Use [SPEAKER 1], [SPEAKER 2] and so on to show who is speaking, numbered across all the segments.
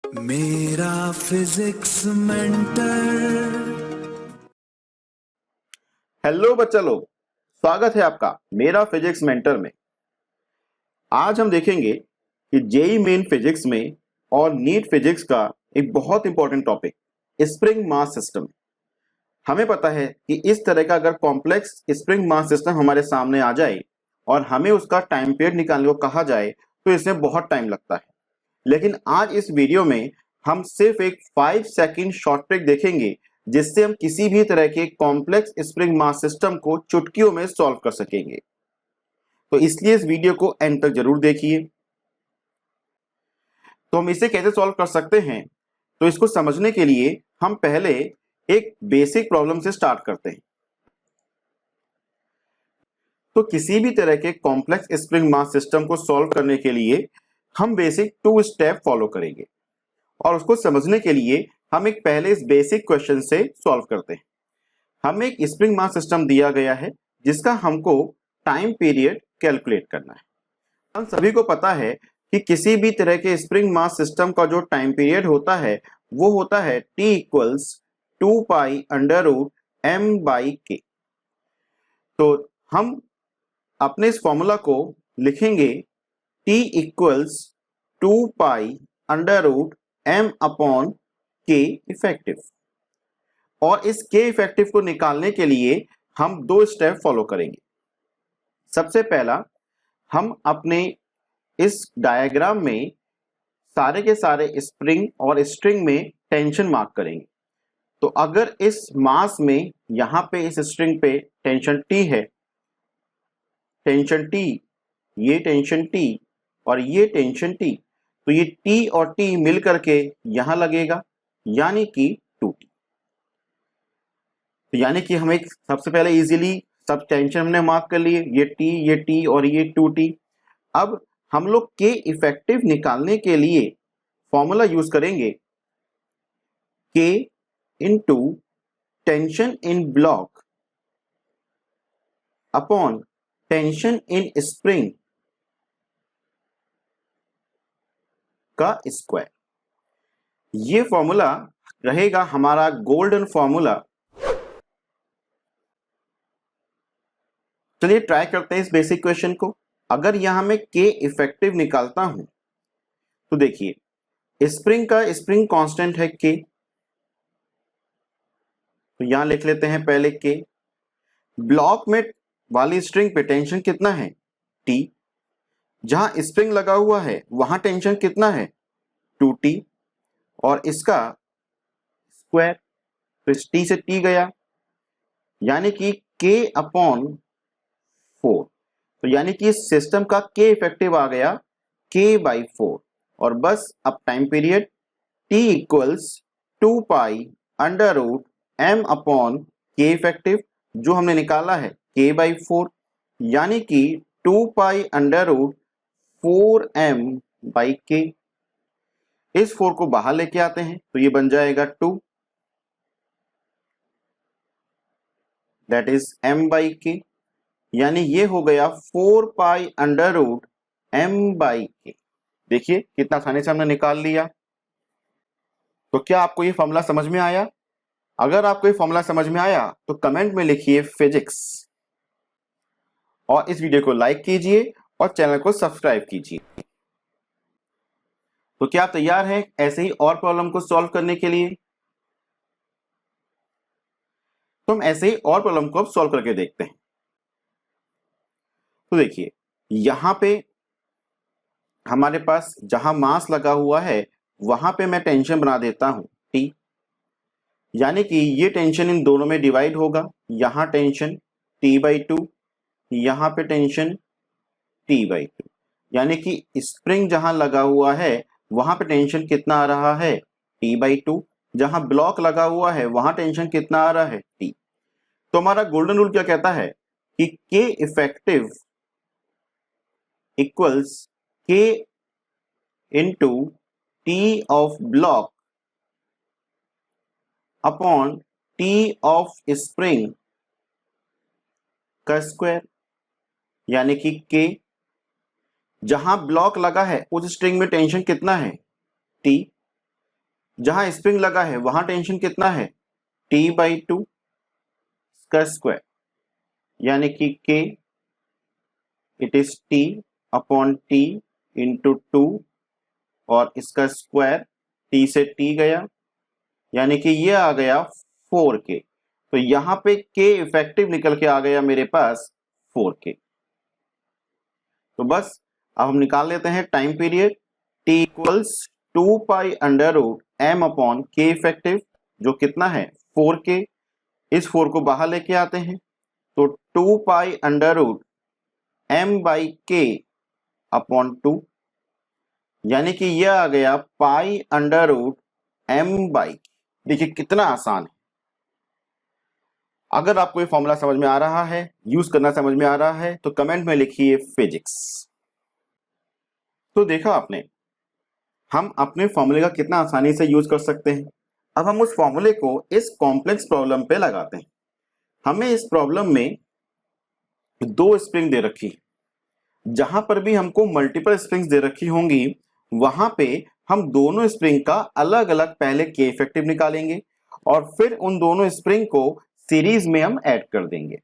[SPEAKER 1] मेरा physics mentor.
[SPEAKER 2] Hello बच्चा लोग, स्वागत है आपका मेरा फिजिक्स मेंटर में। आज हम देखेंगे कि जेई मेन फिजिक्स में और नीट फिजिक्स का एक बहुत important topic spring mass system. हमें पता है कि इस तरह का अगर कॉम्प्लेक्स स्प्रिंग मास सिस्टम हमारे सामने आ जाए और हमें उसका टाइम पीरियड निकालने को कहा जाए तो इसमें बहुत टाइम लगता है। लेकिन आज इस वीडियो में हम सिर्फ एक 5 सेकंड शॉर्ट ट्रिक देखेंगे जिससे हम किसी भी तरह के कॉम्प्लेक्स स्प्रिंग मास सिस्टम को चुटकियों में सॉल्व कर सकेंगे। तो इसलिए इस वीडियो को एंड तक जरूर देखिए। तो हम इसे कैसे सॉल्व कर सकते हैं, तो इसको समझने के लिए हम पहले एक बेसिक प्रॉब्लम से स्टार्ट करते हैं। तो किसी भी तरह के कॉम्प्लेक्स स्प्रिंग मास सिस्टम को सॉल्व करने के लिए हम बेसिक 2 स्टेप फॉलो करेंगे और उसको समझने के लिए हम एक पहले इस बेसिक क्वेश्चन से सॉल्व करते हैं। हमें एक स्प्रिंग मास सिस्टम दिया गया है जिसका हमको टाइम पीरियड कैलकुलेट करना है। हम सभी को पता है कि किसी भी तरह के स्प्रिंग मास सिस्टम का जो टाइम पीरियड होता है वो होता है t equals 2 pi under root m by K. तो हम अपने इस फॉर्मूला को लिखेंगे t equals 2 pi under root m upon K effective. और इस के इफेक्टिव को निकालने के लिए हम 2 स्टेप फॉलो करेंगे। सबसे पहला, हम अपने इस डायग्राम में सारे के सारे स्प्रिंग और स्ट्रिंग में टेंशन मार्क करेंगे। तो अगर इस मास में यहां पे इस स्ट्रिंग पे टेंशन T है, टेंशन T, ये टेंशन T और ये टेंशन T, तो ये T और T मिल करके यहां लगेगा यानी कि 2T। तो यानी कि हम एक सबसे पहले इजीली सब टेंशन हमने मार्क कर लिए, ये T और ये 2T। अब हम लोग के इफेक्टिव निकालने के लिए फॉर्मूला यूज करेंगे K into tension in block upon tension in spring का स्क्वायर। ये फॉर्मूला रहेगा हमारा गोल्डन फॉर्मूला। चलिए ट्राई करते हैं इस बेसिक क्वेश्चन को। अगर यहां मैं के इफेक्टिव निकालता हूं तो देखिए स्प्रिंग का स्प्रिंग कांस्टेंट है के, तो यहां लिख लेते हैं पहले के। ब्लॉक में वाली स्ट्रिंग पे टेंशन कितना है टी, जहां स्प्रिंग लगा हुआ है वहां टेंशन कितना है 2T और इसका स्क्वायर, तो इस टी से टी गया यानी कि के अपॉन 4। तो यानी कि इस सिस्टम का के इफेक्टिव आ गया के बाई 4। और बस अब time period T equals 2 pi under root M upon K effective जो हमने निकाला है के बाई 4 यानी कि 2 pi under root 4m by के। इस 4 को बाहर लेके आते हैं तो ये बन जाएगा 2, दैट इज m बाई के, यानी ये हो गया 4 pi under root m by K. देखिए कितना आसानी से हमने निकाल लिया। तो क्या आपको ये फॉर्मूला समझ में आया? अगर आपको ये फॉर्मूला समझ में आया तो कमेंट में लिखिए फिजिक्स और इस वीडियो को लाइक कीजिए और चैनल को सब्सक्राइब कीजिए। तो क्या आप तैयार हैं ऐसे ही और प्रॉब्लम को सॉल्व करने के लिए? तो हम ऐसे ही और प्रॉब्लम को अब सॉल्व करके देखते हैं। तो देखिए यहां पे हमारे पास जहां मास लगा हुआ है वहां पे मैं टेंशन बना देता हूं T, यानी कि ये टेंशन इन दोनों में डिवाइड होगा। यहां टेंशन T/2, यहां पे टेंशन T/2, यानी कि स्प्रिंग जहां लगा हुआ है वहां पे टेंशन कितना आ रहा है T/2, जहां ब्लॉक लगा हुआ है वहां टेंशन कितना आ रहा है T। तो हमारा गोल्डन रूल क्या कहता है कि K effective equals K into T of block upon T of spring का स्क्वायर, यानी कि K जहां ब्लॉक लगा है उस स्ट्रिंग में टेंशन कितना है T, जहां स्प्रिंग लगा है वहां टेंशन कितना है, T/2 का स्क्वायर, यानी कि K it is T/T into 2 और इसका स्क्वायर, T से T गया, यानी कि ये आ गया 4K। तो यहां पे K इफेक्टिव निकल के आ गया मेरे पास 4K। तो बस अब हम निकाल लेते हैं time period, T equals 2 pi under root M upon K effective, जो कितना है 4K। इस 4 को बाहर लेके आते हैं तो 2 pi under root M/K upon 2, यानी कि यह आ गया पाई अंडर रूट M/K। देखिए कितना आसान है। अगर आपको ये फॉर्मूला समझ में आ रहा है, यूज करना समझ में आ रहा है, तो कमेंट में लिखिए फिजिक्स। तो देखा आपने, हम अपने फॉर्मूले का कितना आसानी से यूज कर सकते हैं। अब हम उस फॉर्मूले को इस कॉम्प्लेक्स प्रॉब्लम पे लगाते हैं। हमें इस प्रॉब्लम में 2 स्प्रिंग दे रखी, जहां पर भी हमको मल्टीपल स्प्रिंग्स दे रखी होंगी वहां पे हम दोनों स्प्रिंग का अलग अलग पहले के इफेक्टिव निकालेंगे और फिर उन दोनों स्प्रिंग को सीरीज में हम ऐड कर देंगे।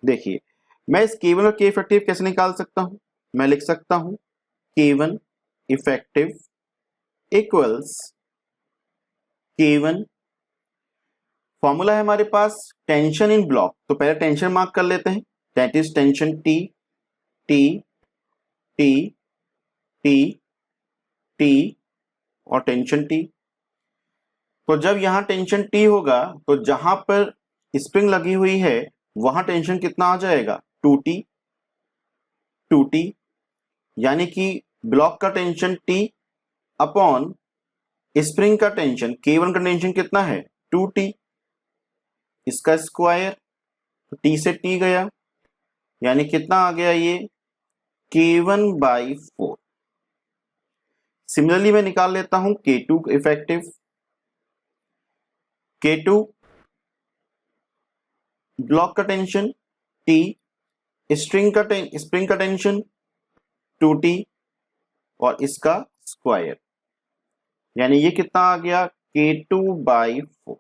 [SPEAKER 2] देखिए मैं इस K1 और K इफेक्टिव कैसे निकाल सकता हूं। मैं लिख सकता हूं K1 effective equals K1, formula है हमारे पास टेंशन इन ब्लॉक, तो पहले टेंशन मार्क कर लेते हैं, that is tension T T T T T और टेंशन T। तो जब यहां टेंशन T होगा तो जहां पर स्प्रिंग लगी हुई है वहां टेंशन कितना आ जाएगा 2T, यानी कि ब्लॉक का टेंशन T अपॉन स्प्रिंग का टेंशन K1 का टेंशन कितना है 2T, इसका स्क्वायर, तो T से T गया, यानी कितना आ गया ये K1/4। सिमिलरली मैं निकाल लेता हूं K2 इफेक्टिव, K2 ब्लॉक का टेंशन T, स्प्रिंग का टेंशन 2T और इसका स्क्वायर, यानी ये कितना आ गया K2/4।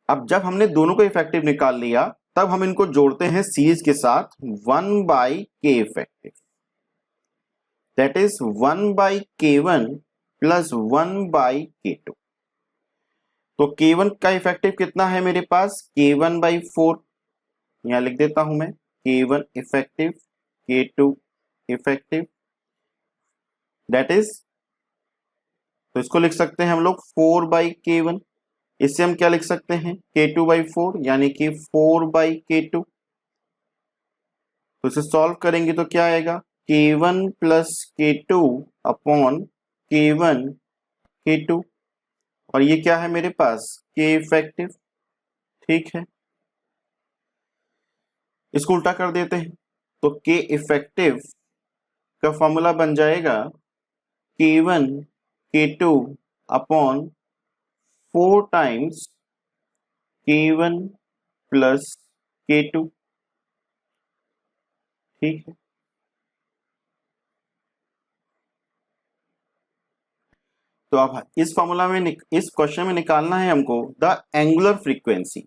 [SPEAKER 2] अब जब हमने दोनों का इफेक्टिव निकाल लिया तब हम इनको जोड़ते हैं सीरीज के साथ 1/K effective, that is 1/K1 plus 1/K2। तो K1 का इफेक्टिव कितना है मेरे पास K1/4, यहां लिख देता हूं मैं K1 effective K2 effective, that is, तो इसको लिख सकते हैं हम लोग 4/K1। इससे हम क्या लिख सकते हैं K2/4, यानी कि 4/K2। तो इसे सॉल्व करेंगे तो क्या आएगा K1 plus K2 upon K1 K2, और ये क्या है मेरे पास K इफेक्टिव। ठीक है, इसको उल्टा कर देते हैं तो K इफेक्टिव का फॉर्मूला बन जाएगा K1 K2 upon 4 times K1 plus K2। ठीक है, तो अब इस फॉर्मूला में इस क्वेश्चन में निकालना है हमको द एंगुलर फ्रीक्वेंसी।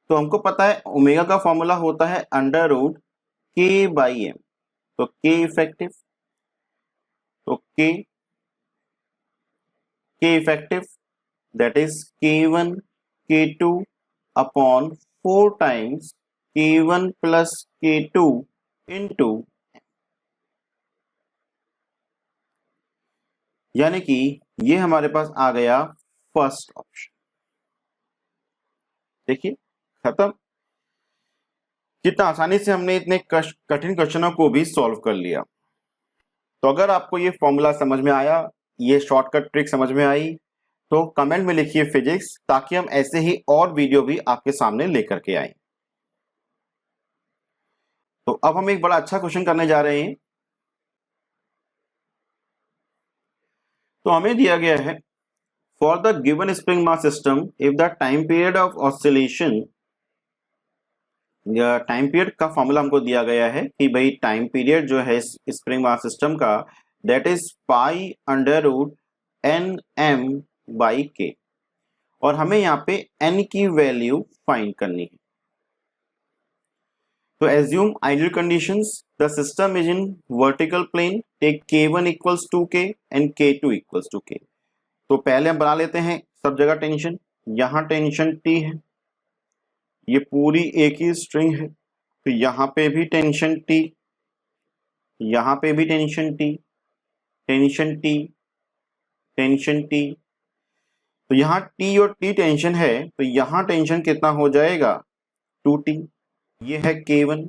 [SPEAKER 2] तो हमको पता है ओमेगा का फॉर्मूला होता है अंडर रूट K/M, तो K इफेक्टिव, तो K effective that is K1 K2 upon 4 times K1 plus K2 into, यानी कि ये हमारे पास आ गया फर्स्ट ऑप्शन। देखिए खत्म, कितना आसानी से हमने इतने कठिन क्वेश्चनों को भी सॉल्व कर लिया। तो अगर आपको ये फॉर्मूला समझ में आया, ये शॉर्टकट ट्रिक समझ में आई, तो कमेंट में लिखिए फिजिक्स, ताकि हम ऐसे ही और वीडियो भी आपके सामने लेकर के आए। तो अब हम एक बड़ा अच्छा क्वेश्चन करने जा रहे हैं। तो हमें दिया गया है for the given spring mass system if the time period of oscillation, time period का फॉर्मूला हमको दिया गया है कि भाई टाइम पीरियड जो है स्प्रिंग मास सिस्टम का that is pi under root N M by K, और हमें यहाँ पे n की वैल्यू फाइंड करनी है। तो assume ideal conditions, the system is in vertical plane, take k1 equals to k and k2 equals to k। तो पहले हम बना लेते हैं सब जगह टेंशन। यहाँ टेंशन T है, ये पूरी एक ही स्ट्रिंग है, तो यहाँ पे भी टेंशन T, यहाँ पे भी tension T, tension T, tension T। तो यहाँ T और T टेंशन है, तो यहाँ टेंशन कितना हो जाएगा 2T। ये है K1,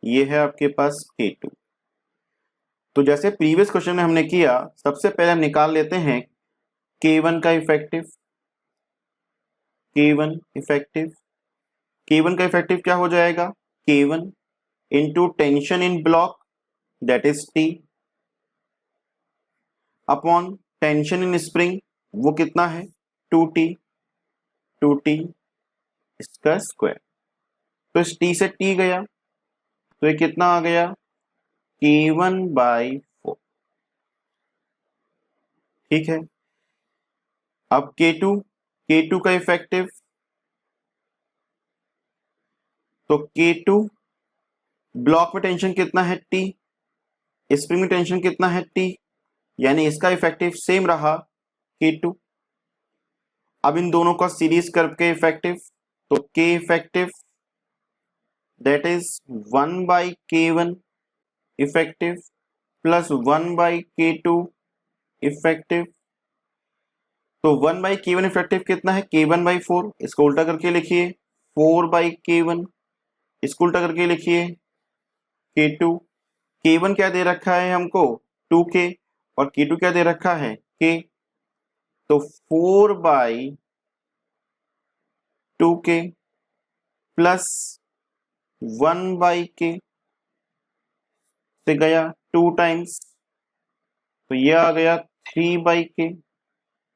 [SPEAKER 2] ये है आपके पास K2। तो जैसे प्रीवियस क्वेश्चन में हमने किया, सबसे पहले हम निकाल लेते हैं K1 का इफेक्टिव। K1 इफेक्टिव, K1 का इफेक्टिव क्या हो जाएगा, K1 into tension in block that is T upon tension in spring, वो कितना है 2T, 2T इसका स्क्वायर। तो इस T से T गया, तो ये कितना आ गया K1 बाई 4। ठीक है, अब K2, K2 का इफेक्टिव, तो K2 ब्लॉक में टेंशन कितना है T, स्प्रिंग में टेंशन कितना है T, यानी इसका इफेक्टिव सेम रहा K2। अब इन दोनों का सीरीज करके इफेक्टिव, तो K effective that is 1 by K1 effective plus 1 by K2 effective. तो 1 बाई K1 इफेक्टिव कितना है K1 बाई 4, इसको उल्टा करके लिखिए 4 बाई K1, इसको उल्टा करके लिखिए K2। K1 क्या दे रखा है हमको 2K, और K2 क्या दे रखा है K, तो 4 by 2K plus 1 by K से गया 2 टाइम्स, तो ये आ गया 3 बाई K,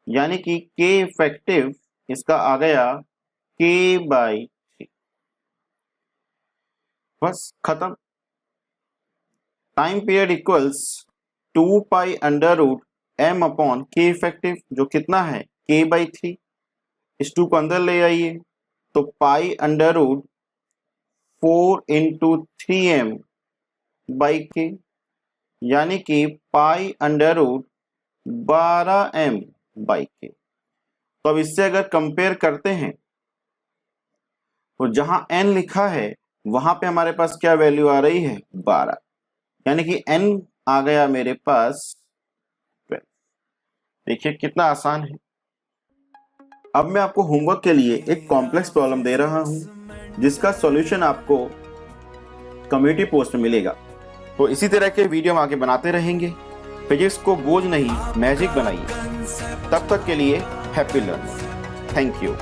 [SPEAKER 2] यानी कि K इफेक्टिव इसका आ गया K बाई 3। बस खत्म। Time period equals 2 pi under root m upon K effective, जो कितना है K बाई 3। इस 2 को अंदर ले आइए, तो pi under root 4 into 3m by K, यानी कि pi under root 12m by K। तो अब इससे अगर कंपेयर करते हैं, तो जहां n लिखा है वहां पे हमारे पास क्या वैल्यू आ रही है 12, यानी कि n आ गया मेरे पास 12। देखिए कितना आसान है। अब मैं आपको होमवर्क के लिए एक कॉम्प्लेक्स प्रॉब्लम दे रहा हूं, जिसका सॉल्यूशन आपको कम्युनिटी पोस्ट में मिलेगा। तो इसी तरह के वीडियो हम आगे बनाते रहेंगे। फिजिक्स को बोझ नहीं मैजिक बनाइए। तब तक के लिए हैप्पी लर्निंग। Thank you.